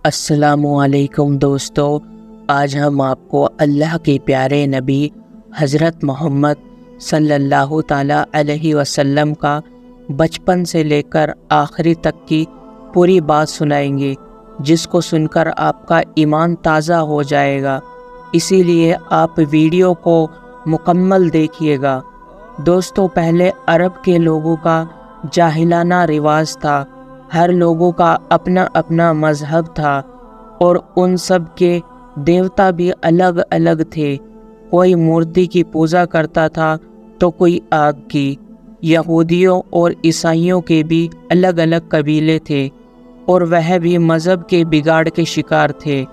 السلام علیکم دوستو، آج ہم آپ کو اللہ کے پیارے نبی حضرت محمد صلی اللہ تعالیٰ علیہ وسلم کا بچپن سے لے کر آخری تک کی پوری بات سنائیں گے، جس کو سن کر آپ کا ایمان تازہ ہو جائے گا۔ اسی لیے آپ ویڈیو کو مکمل دیکھیے گا۔ دوستو، پہلے عرب کے لوگوں کا جاہلانہ رواج تھا۔ ہر لوگوں کا اپنا اپنا مذہب تھا اور ان سب کے دیوتا بھی الگ الگ تھے۔ کوئی مورتی کی پوجا کرتا تھا تو کوئی آگ کی۔ یہودیوں اور عیسائیوں کے بھی الگ الگ قبیلے تھے اور وہ بھی مذہب کے بگاڑ کے شکار تھے۔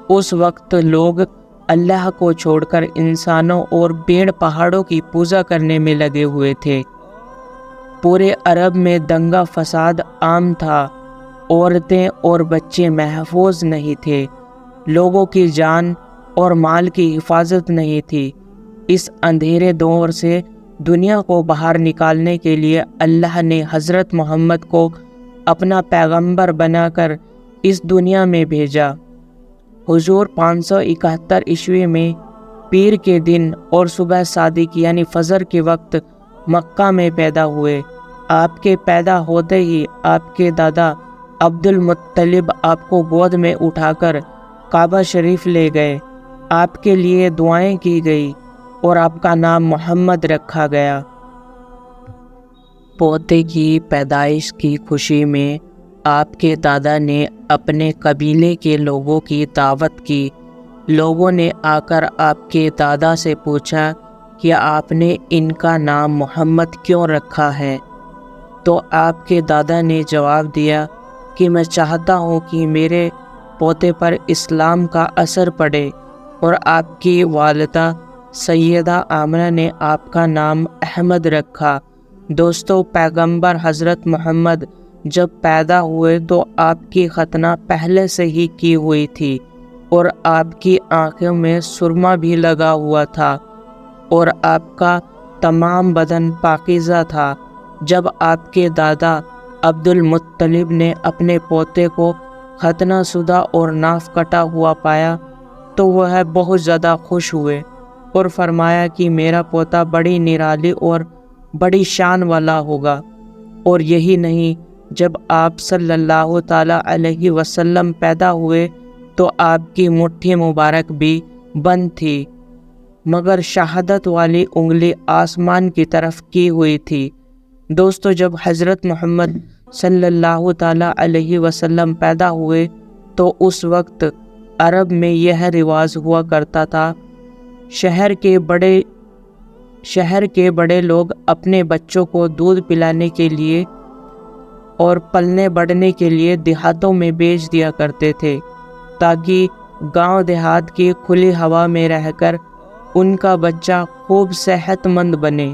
اس وقت لوگ اللہ کو چھوڑ کر انسانوں اور پیڑ پہاڑوں کی پوجا کرنے میں لگے ہوئے تھے۔ پورے عرب میں دنگا فساد عام تھا۔ عورتیں اور بچے محفوظ نہیں تھے۔ لوگوں کی جان اور مال کی حفاظت نہیں تھی۔ اس اندھیرے دور سے دنیا کو باہر نکالنے کے لیے اللہ نے حضرت محمد کو اپنا پیغمبر بنا کر اس دنیا میں بھیجا۔ حضور 571 عیسوی میں پیر کے دن اور صبح صادق یعنی فجر کے وقت مکہ میں پیدا ہوئے۔ آپ کے پیدا ہوتے ہی آپ کے دادا عبد المطلب آپ کو گود میں اٹھا کر کعبہ شریف لے گئے۔ آپ کے لیے دعائیں کی گئی اور آپ کا نام محمد رکھا گیا۔ پوتے کی پیدائش کی خوشی میں آپ کے دادا نے اپنے قبیلے کے لوگوں کی دعوت کی۔ لوگوں نے آ کر آپ کے دادا سے پوچھا کہ آپ نے ان کا نام محمد کیوں رکھا ہے؟ تو آپ کے دادا نے جواب دیا کہ میں چاہتا ہوں کہ میرے پوتے پر اسلام کا اثر پڑے، اور آپ کی والدہ سیدہ آمنہ نے آپ کا نام احمد رکھا۔ دوستو، پیغمبر حضرت محمد جب پیدا ہوئے تو آپ کی ختنہ پہلے سے ہی کی ہوئی تھی اور آپ کی آنکھوں میں سرما بھی لگا ہوا تھا اور آپ کا تمام بدن پاکیزہ تھا۔ جب آپ کے دادا عبد المطلب نے اپنے پوتے کو ختنہ شدہ اور ناف کٹا ہوا پایا تو وہ بہت زیادہ خوش ہوئے اور فرمایا کہ میرا پوتا بڑی نرالی اور بڑی شان والا ہوگا۔ اور یہی نہیں، جب آپ صلی اللہ تعالیٰ علیہ وسلم پیدا ہوئے تو آپ کی مٹھی مبارک بھی بند تھی، مگر شہادت والی انگلی آسمان کی طرف کی ہوئی تھی۔ دوستو، جب حضرت محمد صلی اللہ تعالیٰ علیہ وسلم پیدا ہوئے تو اس وقت عرب میں یہ رواج ہوا کرتا تھا، شہر کے بڑے لوگ اپنے بچوں کو دودھ پلانے کے لیے اور پلنے بڑھنے کے لیے دیہاتوں میں بھیج دیا کرتے تھے، تاکہ گاؤں دیہات کی کھلی ہوا میں رہ کر ان کا بچہ خوب صحت مند بنے۔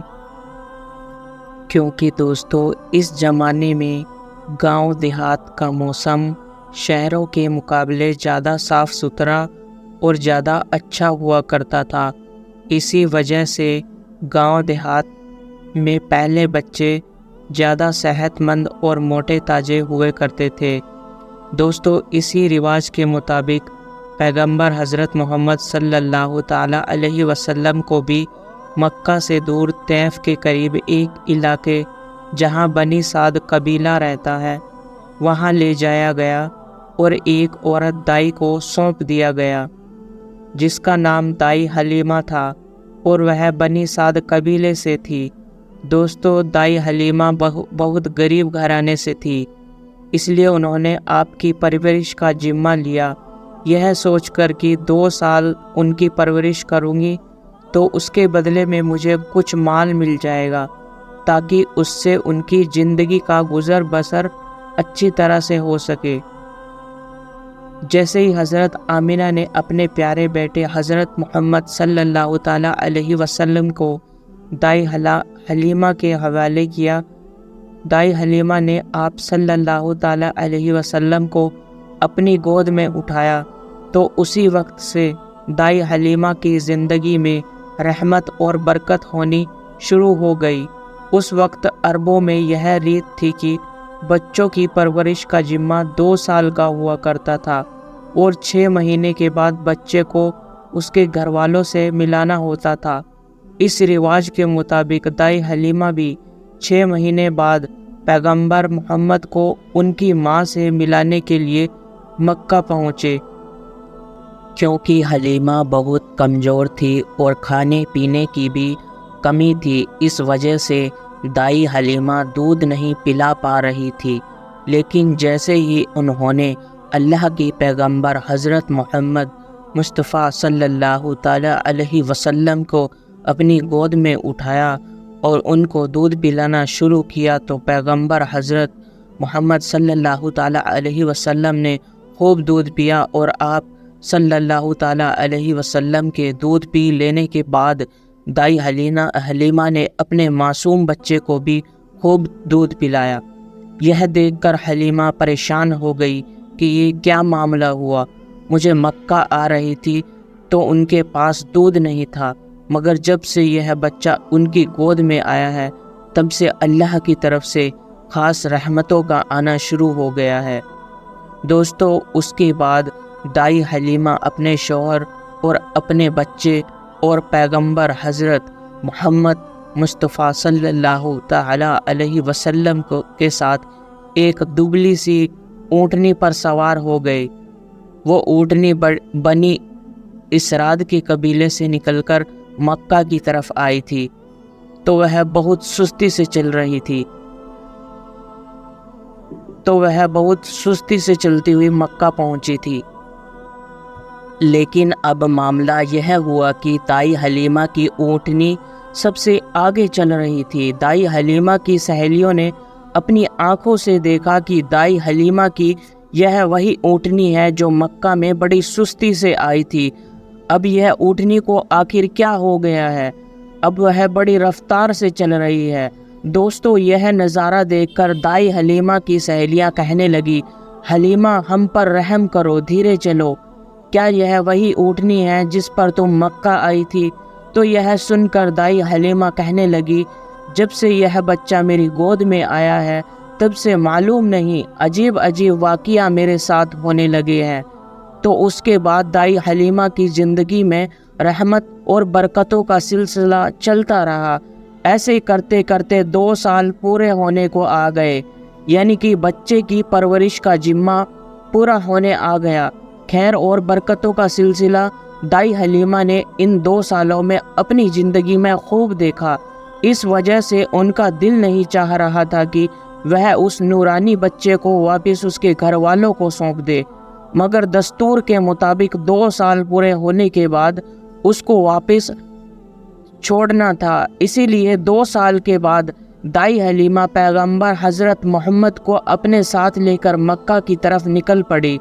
کیونکہ دوستو، اس زمانے میں گاؤں دیہات کا موسم شہروں کے مقابلے زیادہ صاف ستھرا اور زیادہ اچھا ہوا کرتا تھا۔ اسی وجہ سے گاؤں دیہات میں پہلے بچے زیادہ صحت مند اور موٹے تازے ہوئے کرتے تھے۔ دوستو، اسی رواج کے مطابق پیغمبر حضرت محمد صلی اللہ تعالیٰ علیہ وسلم کو بھی مکہ سے دور طیف کے قریب ایک علاقے جہاں بنی سعد قبیلہ رہتا ہے وہاں لے جایا گیا اور ایک عورت دائی کو سونپ دیا گیا جس کا نام دائی حلیمہ تھا اور وہ بنی سعد قبیلے سے تھی۔ دوستو، دائی حلیمہ بہت غریب گھرانے سے تھی، اس لیے انہوں نے آپ کی پرورش کا ذمہ لیا، یہ سوچ کر کہ 2 سال ان کی پرورش کروں گی تو اس کے بدلے میں مجھے کچھ مال مل جائے گا تاکہ اس سے ان کی زندگی کا گزر بسر اچھی طرح سے ہو سکے۔ جیسے ہی حضرت آمنہ نے اپنے پیارے بیٹے حضرت محمد صلی اللہ تعالیٰ علیہ وسلم کو دائی حلیمہ کے حوالے کیا، دائی حلیمہ نے آپ صلی اللہ تعالیٰ علیہ وسلم کو اپنی گود میں اٹھایا تو اسی وقت سے دائی حلیمہ کی زندگی میں رحمت اور برکت ہونی شروع ہو گئی۔ اس وقت عربوں میں یہ ریت تھی کہ بچوں کی پرورش کا ذمہ 2 سال کا ہوا کرتا تھا اور 6 مہینے کے بعد بچے کو اس کے گھر والوں سے ملانا ہوتا تھا۔ اس رواج کے مطابق دائی حلیمہ بھی 6 مہینے بعد پیغمبر محمد کو ان کی ماں سے ملانے کے لیے مکہ پہنچے۔ کیونکہ حلیمہ بہت کمزور تھی اور کھانے پینے کی بھی کمی تھی، اس وجہ سے دائی حلیمہ دودھ نہیں پلا پا رہی تھی۔ لیکن جیسے ہی انہوں نے اللہ کی پیغمبر حضرت محمد مصطفیٰ صلی اللہ تعالیٰ علیہ وسلم کو اپنی گود میں اٹھایا اور ان کو دودھ پلانا شروع کیا تو پیغمبر حضرت محمد صلی اللہ تعالیٰ علیہ وسلم نے خوب دودھ پیا، اور آپ صلی اللہ تعالیٰ علیہ وسلم کے دودھ پی لینے کے بعد دائی حلیمہ نے اپنے معصوم بچے کو بھی خوب دودھ پلایا۔ یہ دیکھ کر حلیمہ پریشان ہو گئی کہ یہ کیا معاملہ ہوا، مجھے مکہ آ رہی تھی تو ان کے پاس دودھ نہیں تھا، مگر جب سے یہ بچہ ان کی گود میں آیا ہے تب سے اللہ کی طرف سے خاص رحمتوں کا آنا شروع ہو گیا ہے۔ دوستو، اس کے بعد دائی حلیمہ اپنے شوہر اور اپنے بچے اور پیغمبر حضرت محمد مصطفیٰ صلی اللہ تعالیٰ علیہ وسلم کے ساتھ ایک دبلی سی اونٹنی پر سوار ہو گئے۔ وہ اونٹنی بنی اسراد کے قبیلے سے نکل کر مکہ کی طرف آئی تھی، تو وہ بہت سستی سے چلتی ہوئی مکہ پہنچی تھی۔ لیکن اب معاملہ یہ ہوا کہ دائی حلیمہ کی اونٹنی سب سے آگے چل رہی تھی۔ دائی حلیمہ کی سہیلیوں نے اپنی آنکھوں سے دیکھا کہ دائی حلیمہ کی یہ وہی اونٹنی ہے جو مکہ میں بڑی سستی سے آئی تھی۔ اب یہ اونٹنی کو آخر کیا ہو گیا ہے؟ اب وہ بڑی رفتار سے چل رہی ہے۔ دوستو، یہ نظارہ دیکھ کر دائی حلیمہ کی سہیلیاں کہنے لگی، حلیمہ ہم پر رحم کرو، دھیرے چلو، کیا یہ وہی اونٹنی ہے جس پر تم مکہ آئی تھی؟ تو یہ سن کر دائی حلیمہ کہنے لگی، جب سے یہ بچہ میری گود میں آیا ہے تب سے معلوم نہیں عجیب واقعہ میرے ساتھ ہونے لگے ہیں۔ تو اس کے بعد دائی حلیمہ کی زندگی میں رحمت اور برکتوں کا سلسلہ چلتا رہا۔ ایسے کرتے کرتے 2 سال پورے ہونے کو آ گئے، یعنی کہ بچے کی پرورش کا ذمہ پورا ہونے آ گیا۔ خیر اور برکتوں کا سلسلہ دائی حلیمہ نے ان 2 سالوں میں اپنی زندگی میں خوب دیکھا۔ اس وجہ سے ان کا دل نہیں چاہ رہا تھا کہ وہ اس نورانی بچے کو واپس اس کے گھر والوں کو سونپ دے، مگر دستور کے مطابق 2 سال پورے ہونے کے بعد اس کو واپس چھوڑنا تھا۔ اسی لیے 2 سال کے بعد دائی حلیمہ پیغمبر حضرت محمد کو اپنے ساتھ لے کر مکہ کی طرف نکل پڑی۔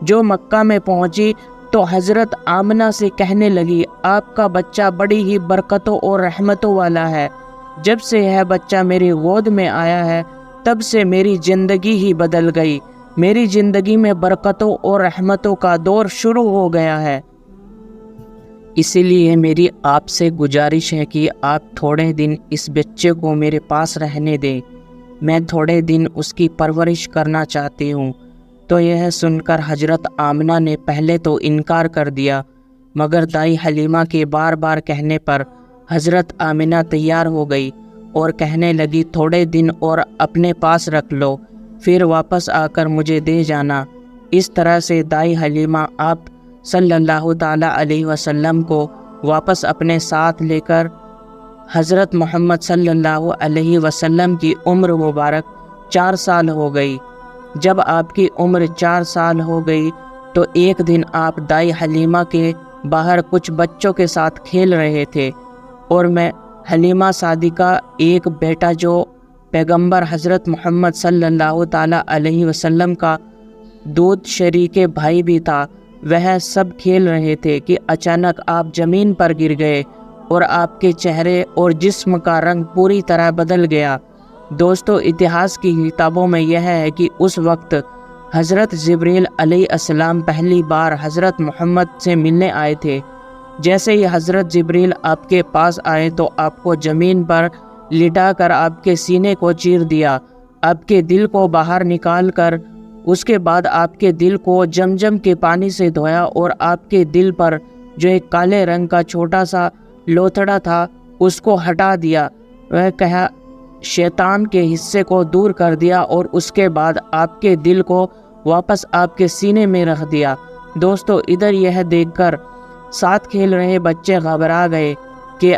جو مکہ میں پہنچی تو حضرت آمنہ سے کہنے لگی، آپ کا بچہ بڑی ہی برکتوں اور رحمتوں والا ہے۔ جب سے یہ بچہ میری گود میں آیا ہے تب سے میری زندگی ہی بدل گئی، میری زندگی میں برکتوں اور رحمتوں کا دور شروع ہو گیا ہے۔ اسی لیے میری آپ سے گزارش ہے کہ آپ تھوڑے دن اس بچے کو میرے پاس رہنے دیں، میں تھوڑے دن اس کی پرورش کرنا چاہتی ہوں۔ تو یہ سن کر حضرت آمنہ نے پہلے تو انکار کر دیا، مگر دائی حلیمہ کے بار بار کہنے پر حضرت آمنہ تیار ہو گئی اور کہنے لگی، تھوڑے دن اور اپنے پاس رکھ لو، پھر واپس آ کر مجھے دے جانا۔ اس طرح سے دائی حلیمہ آپ صلی اللہ تعالیٰ علیہ وسلم کو واپس اپنے ساتھ لے کر حضرت محمد صلی اللہ علیہ وسلم کی عمر مبارک 4 سال ہو گئی۔ جب آپ کی عمر 4 سال ہو گئی تو ایک دن آپ دائی حلیمہ کے باہر کچھ بچوں کے ساتھ کھیل رہے تھے، اور میں حلیمہ صادقہ ایک بیٹا جو پیغمبر حضرت محمد صلی اللہ تعالیٰ علیہ وسلم کا دودھ شریک بھائی بھی تھا، وہ سب کھیل رہے تھے کہ اچانک آپ زمین پر گر گئے اور آپ کے چہرے اور جسم کا رنگ پوری طرح بدل گیا۔ دوستو، اتہاس کی کتابوں میں یہ ہے کہ اس وقت حضرت جبریل علیہ السلام پہلی بار حضرت محمد سے ملنے آئے تھے۔ جیسے ہی حضرت جبریل آپ کے پاس آئے تو آپ کو زمین پر لٹا کر آپ کے سینے کو چیر دیا، آپ کے دل کو باہر نکال کر اس کے بعد آپ کے دل کو جمجم کے پانی سے دھویا اور آپ کے دل پر جو ایک کالے رنگ کا چھوٹا سا لوتھڑا تھا اس کو ہٹا دیا، وہ کہا شیطان کے حصے کو دور کر دیا، اور اس کے بعد آپ کے دل کو واپس آپ کے سینے میں رکھ دیا۔ دوستو ادھر یہ دیکھ کر ساتھ کھیل رہے بچے گھبرا گئے کہ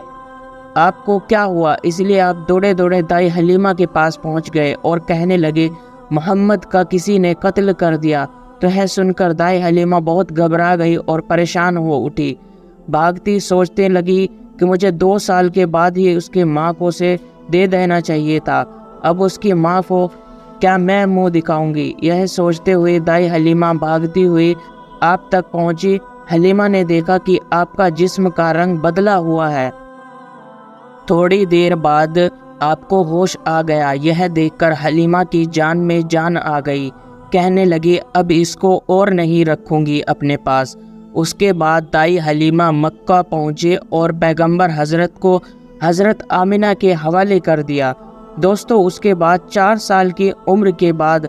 آپ کو کیا ہوا، اس لیے آپ دوڑے دوڑے دائی حلیمہ کے پاس پہنچ گئے اور کہنے لگے محمد کا کسی نے قتل کر دیا۔ تو یہ سن کر دائی حلیمہ بہت گھبرا گئی اور پریشان ہو اٹھی، بھاگتی سوچنے لگی کہ مجھے 2 سال کے بعد ہی اس کی ماں کو اسے دے دینا چاہیے تھا، اب اس کی ماں کو کیا میں منہ دکھاؤں گی۔ یہ سوچتے ہوئے دائی حلیمہ بھاگتی ہوئی آپ تک پہنچی۔ حلیمہ نے دیکھا کہ آپ کا جسم کا رنگ بدلا ہوا ہے۔ تھوڑی دیر بعد آپ کو ہوش آ گیا۔ یہ دیکھ کر حلیمہ کی جان میں جان آ گئی، کہنے لگی اب اس کو اور نہیں رکھوں گی اپنے پاس۔ اس کے بعد دائی حلیمہ مکہ پہنچے اور پیغمبر حضرت کو حضرت آمنہ کے حوالے کر دیا۔ دوستو اس کے بعد 4 سال کی عمر کے بعد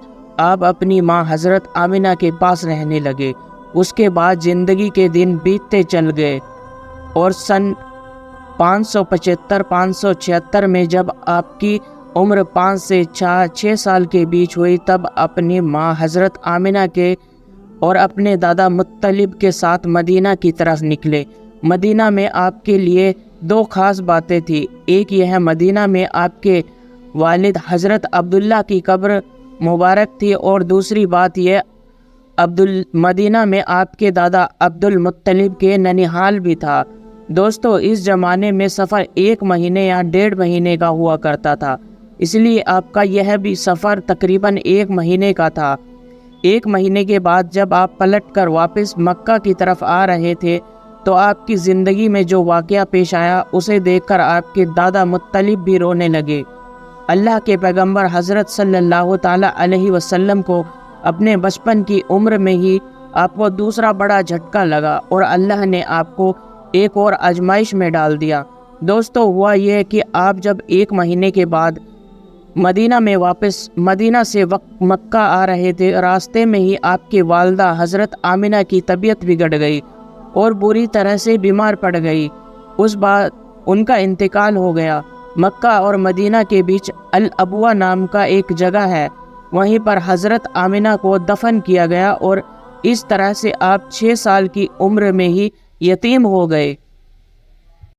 آپ اپنی ماں حضرت آمنہ کے پاس رہنے لگے۔ اس کے بعد زندگی کے دن بیتتے چل گئے اور سن 575-576 میں جب آپ کی عمر 5 سے 6 سال کے بیچ ہوئی، تب اپنی ماں حضرت آمنہ کے اور اپنے دادا مطلب کے ساتھ مدینہ کی طرف نکلے۔ مدینہ میں آپ کے لیے 2 خاص باتیں تھیں، ایک یہ مدینہ میں آپ کے والد حضرت عبداللہ کی قبر مبارک تھی، اور دوسری بات یہ مدینہ میں آپ کے دادا عبد المطلب کے ننیحال بھی تھا۔ دوستو اس زمانے میں سفر 1 مہینے یا 1.5 مہینے کا ہوا کرتا تھا، اس لیے آپ کا یہ بھی سفر تقریباً 1 مہینے کا تھا۔ 1 مہینے کے بعد جب آپ پلٹ کر واپس مکہ کی طرف آ رہے تھے تو آپ کی زندگی میں جو واقعہ پیش آیا اسے دیکھ کر آپ کے دادا مطلب بھی رونے لگے۔ اللہ کے پیغمبر حضرت صلی اللہ تعالیٰ علیہ وسلم کو اپنے بچپن کی عمر میں ہی آپ کو دوسرا بڑا جھٹکا لگا اور اللہ نے آپ کو ایک اور آزمائش میں ڈال دیا۔ دوستو ہوا یہ کہ آپ جب 1 مہینے کے بعد مدینہ سے مکہ آ رہے تھے، راستے میں ہی آپ کی والدہ حضرت آمنہ کی طبیعت بگڑ گئی اور بری طرح سے بیمار پڑ گئی۔ اس بعد ان کا انتقال ہو گیا۔ مکہ اور مدینہ کے بیچ الابوا نام کا ایک جگہ ہے، وہیں پر حضرت آمنہ کو دفن کیا گیا اور اس طرح سے آپ 6 سال کی عمر میں ہی یتیم ہو گئے۔